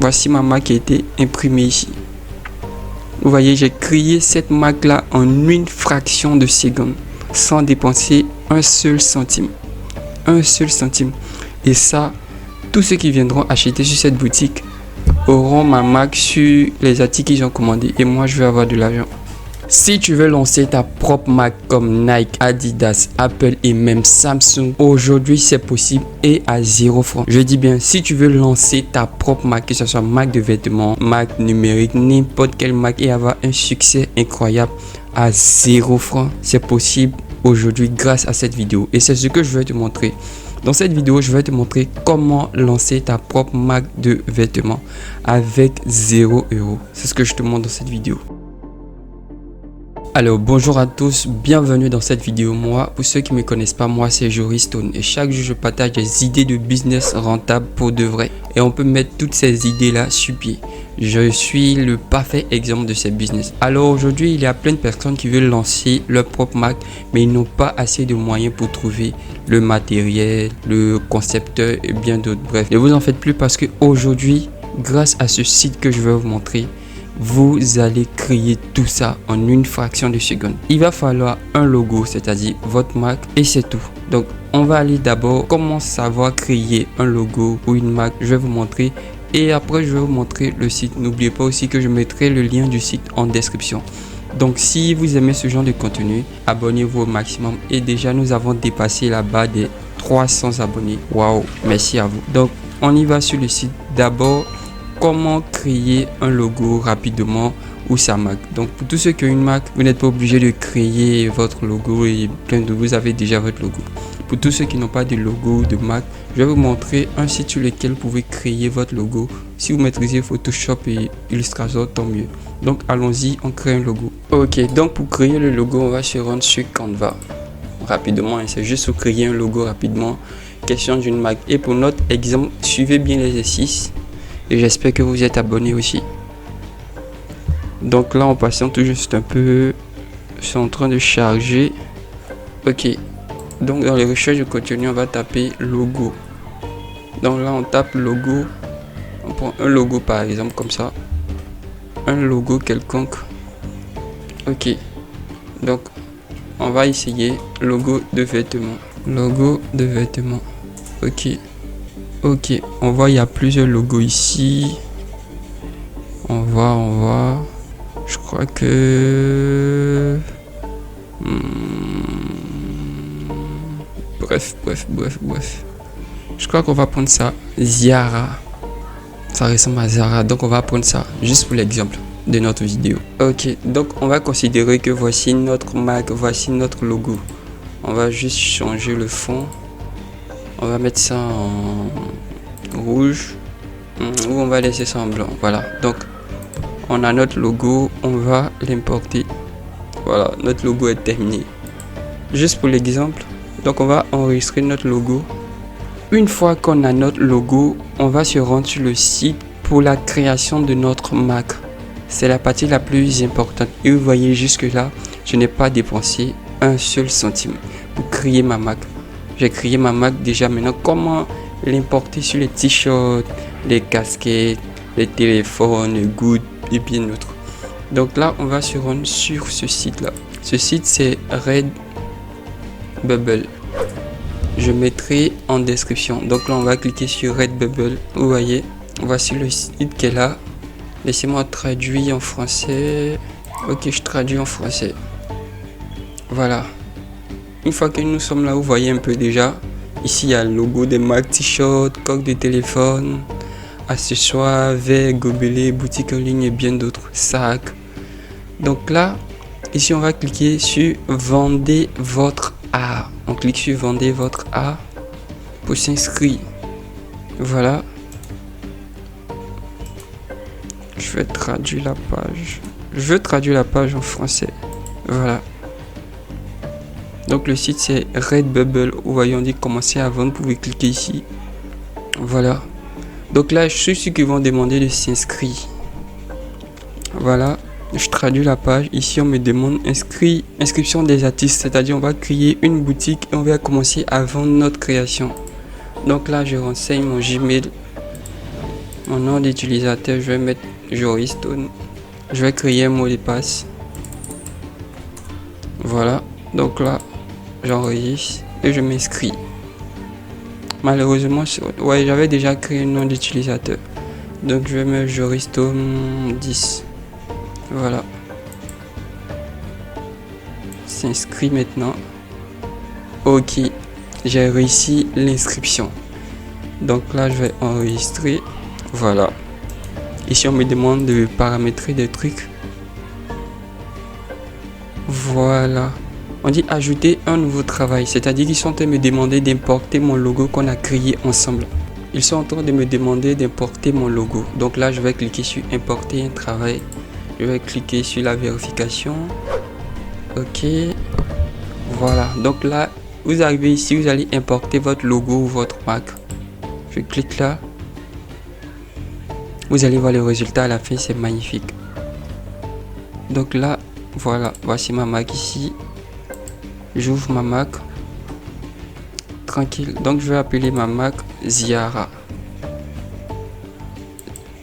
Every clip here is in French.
Voici ma marque qui a été imprimée ici. Vous voyez, j'ai créé cette marque là en une fraction de seconde sans dépenser un seul centime. Un seul centime. Et ça, tous ceux qui viendront acheter sur cette boutique auront ma marque sur les articles qu'ils ont commandés et moi je vais avoir de l'argent. Si tu veux lancer ta propre marque comme Nike, Adidas, Apple et même Samsung, aujourd'hui c'est possible et à 0 francs. Je dis bien, si tu veux lancer ta propre marque, que ce soit marque de vêtements, marque numérique, n'importe quelle marque et avoir un succès incroyable à 0 francs, c'est possible aujourd'hui grâce à cette vidéo. Et c'est ce que je vais te montrer. Dans cette vidéo, je vais te montrer comment lancer ta propre marque de vêtements avec 0 €. C'est ce que je te montre dans cette vidéo. Alors bonjour à tous, bienvenue dans cette vidéo. Moi, pour ceux qui ne me connaissent pas, moi c'est Joris Stone et chaque jour je partage des idées de business rentables pour de vrai et on peut mettre toutes ces idées là sur pied. Je suis le parfait exemple de ces business. Alors aujourd'hui, il y a plein de personnes qui veulent lancer leur propre marque mais ils n'ont pas assez de moyens pour trouver le matériel, le concepteur et bien d'autres. Bref, ne vous en faites plus parce que aujourd'hui, grâce à ce site que je vais vous montrer, vous allez créer tout ça en une fraction de seconde. Il va falloir un logo, c'est-à-dire votre marque et c'est tout. Donc, on va aller d'abord comment savoir créer un logo ou une marque. Je vais vous montrer et après je vais vous montrer le site. N'oubliez pas aussi que je mettrai le lien du site en description. Donc, si vous aimez ce genre de contenu, abonnez-vous au maximum. Et déjà, nous avons dépassé la barre des 300 abonnés. Waouh, merci à vous. Donc, on y va sur le site. D'abord, comment créer un logo rapidement ou sa marque. Donc pour tous ceux qui ont une marque, vous n'êtes pas obligé de créer votre logo et plein de vous avez déjà votre logo. Pour tous ceux qui n'ont pas de logo ou de marque, je vais vous montrer un site sur lequel vous pouvez créer votre logo. Si vous maîtrisez Photoshop et Illustrator, tant mieux. Donc allons-y, on crée un logo. Ok, donc pour créer le logo, on va se rendre sur Canva rapidement. C'est juste pour créer un logo rapidement. Question d'une marque. Et pour notre exemple, suivez bien l'exercice. Et j'espère que vous êtes abonné aussi. Donc là, on patiente tout juste un peu. C'est en train de charger. Ok. Donc dans les recherches de contenu, on va taper logo. Donc là, on tape logo. On prend un logo par exemple comme ça. Un logo quelconque. Ok. Donc on va essayer logo de vêtements. Logo de vêtements. Ok. Ok, on voit il y a plusieurs logos ici. On voit. Je crois que... Bref. Je crois qu'on va prendre ça. Zara. Ça ressemble à Zara. Donc on va prendre ça. Juste pour l'exemple de notre vidéo. Ok, donc on va considérer que voici notre marque. Voici notre logo. On va juste changer le fond. On va mettre ça en rouge ou on va laisser ça en blanc. Voilà, donc on a notre logo, on va l'importer. Voilà, notre logo est terminé. Juste pour l'exemple, donc on va enregistrer notre logo. Une fois qu'on a notre logo, on va se rendre sur le site pour la création de notre marque. C'est la partie la plus importante. Et vous voyez jusque là, je n'ai pas dépensé un seul centime pour créer ma marque. J'ai créé ma marque déjà. Maintenant, comment l'importer sur les t-shirts, les casquettes, les téléphones, les gouttes et bien d'autres. Donc là, on va se rendre sur ce site-là. Ce site, c'est Redbubble. Je mettrai en description. Donc là, on va cliquer sur Redbubble. Vous voyez, voici le site qui est là. Laissez-moi traduire en français. Ok, je traduis en français. Voilà. Une fois que nous sommes là, vous voyez un peu déjà. Ici, il y a le logo des marques, t-shirt, coque de téléphone, accessoires, verres, gobelets, boutique en ligne et bien d'autres, sacs. Donc là, ici, on va cliquer sur Vendez votre art. On clique sur Vendez votre art pour s'inscrire. Voilà. Je vais traduire la page. Je veux traduire la page en français. Voilà. Donc le site c'est Redbubble. Vous voyez, on dit commencer à vendre. Vous pouvez cliquer ici. Voilà. Donc là, je suis sûr qu'ils vont demander de s'inscrire. Voilà. Je traduis la page. Ici, on me demande inscription des artistes. C'est-à-dire, on va créer une boutique et on va commencer à vendre notre création. Donc là, je renseigne mon Gmail. Mon nom d'utilisateur, je vais mettre Joris Stone. Je vais créer un mot de passe. Voilà. Donc là, j'enregistre et je m'inscris. Malheureusement, ouais, j'avais déjà créé un nom d'utilisateur. Donc je vais mettre Joris Stone 10. Voilà. S'inscrit maintenant. Ok. J'ai réussi l'inscription. Donc là, je vais enregistrer. Voilà. Ici, on me demande de paramétrer des trucs. Voilà. On dit ajouter un nouveau travail. C'est-à-dire qu'ils sont en train de me demander d'importer mon logo qu'on a créé ensemble. Ils sont en train de me demander d'importer mon logo. Donc là, je vais cliquer sur importer un travail. Je vais cliquer sur la vérification. Ok. Voilà. Donc là, vous arrivez ici, vous allez importer votre logo ou votre marque. Je clique là. Vous allez voir le résultat à la fin, c'est magnifique. Donc là, voilà, voici ma marque ici. J'ouvre ma marque. Tranquille. Donc je vais appeler ma marque Ziara.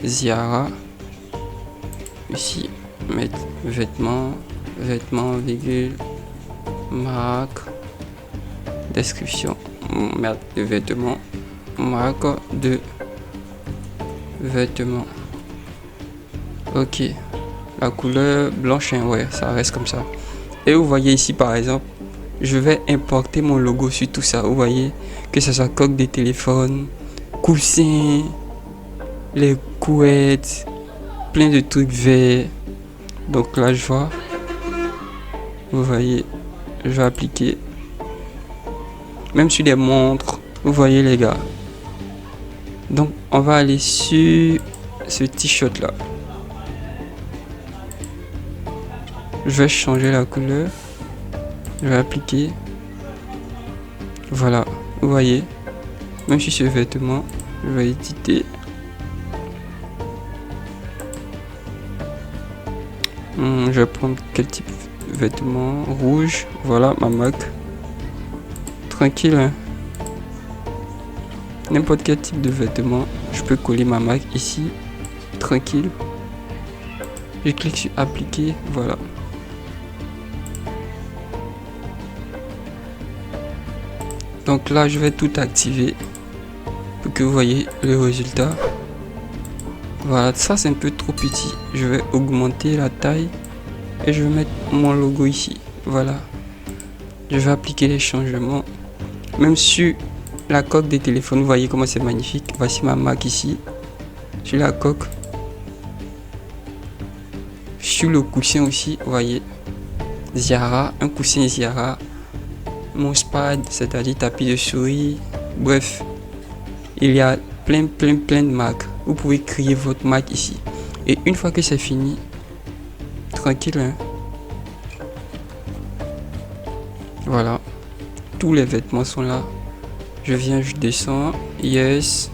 Ziara. Ici, mettre vêtements, virgule, marque, description, marque de vêtements, marque de vêtements. Ok, la couleur blanche, hein, ouais, ça reste comme ça. Et vous voyez ici par exemple, je vais importer mon logo sur tout ça. Vous voyez que ça soit coque de téléphone, coussin, les couettes, plein de trucs verts. Donc là je vois, vous voyez, je vais appliquer. Même sur les montres, vous voyez les gars. Donc on va aller sur ce t-shirt là. Je vais changer la couleur. Je vais appliquer. Voilà, vous voyez. Même sur ce vêtement, je vais éditer. Je vais prendre quel type de vêtement? Rouge. Voilà ma marque. Tranquille, hein. N'importe quel type de vêtement, je peux coller ma marque ici, tranquille. Je clique sur appliquer, voilà. Donc là, je vais tout activer pour que vous voyez le résultat. Voilà, ça c'est un peu trop petit. Je vais augmenter la taille et je vais mettre mon logo ici. Voilà. Je vais appliquer les changements. Même sur la coque des téléphones, vous voyez comment c'est magnifique. Voici ma marque ici. Sur la coque. Sur le coussin aussi, vous voyez. Ziara, un coussin Ziara. Mousepad, c'est-à-dire tapis de souris. Bref, il y a plein de marques. Vous pouvez créer votre marque ici. Et une fois que c'est fini, tranquille, hein. Voilà. Tous les vêtements sont là. Je viens, je descends. Yes.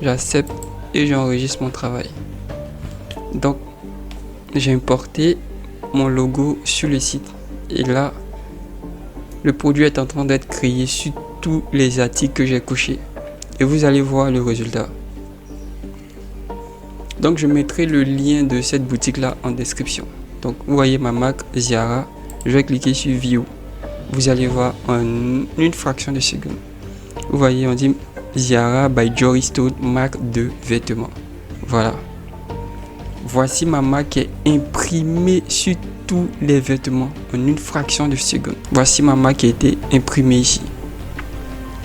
J'accepte et j'enregistre mon travail. Donc, j'ai importé mon logo sur le site. Et là, le produit est en train d'être créé sur tous les articles que j'ai cochés. Et vous allez voir le résultat. Donc, je mettrai le lien de cette boutique-là en description. Donc, vous voyez ma marque Ziara. Je vais cliquer sur View. Vous allez voir en une fraction de seconde. Vous voyez, on dit Ziara by Joris Stone, marque de vêtements. Voilà. Voici ma marque qui est imprimée sur tous les vêtements en une fraction de seconde. Voici ma marque qui a été imprimée ici.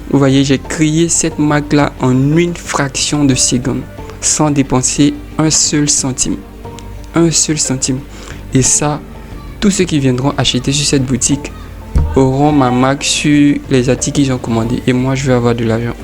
Vous voyez, j'ai créé cette marque là en une fraction de seconde sans dépenser un seul centime. Un seul centime. Et ça, tous ceux qui viendront acheter sur cette boutique auront ma marque sur les articles qu'ils ont commandés. Et moi, je vais avoir de l'argent.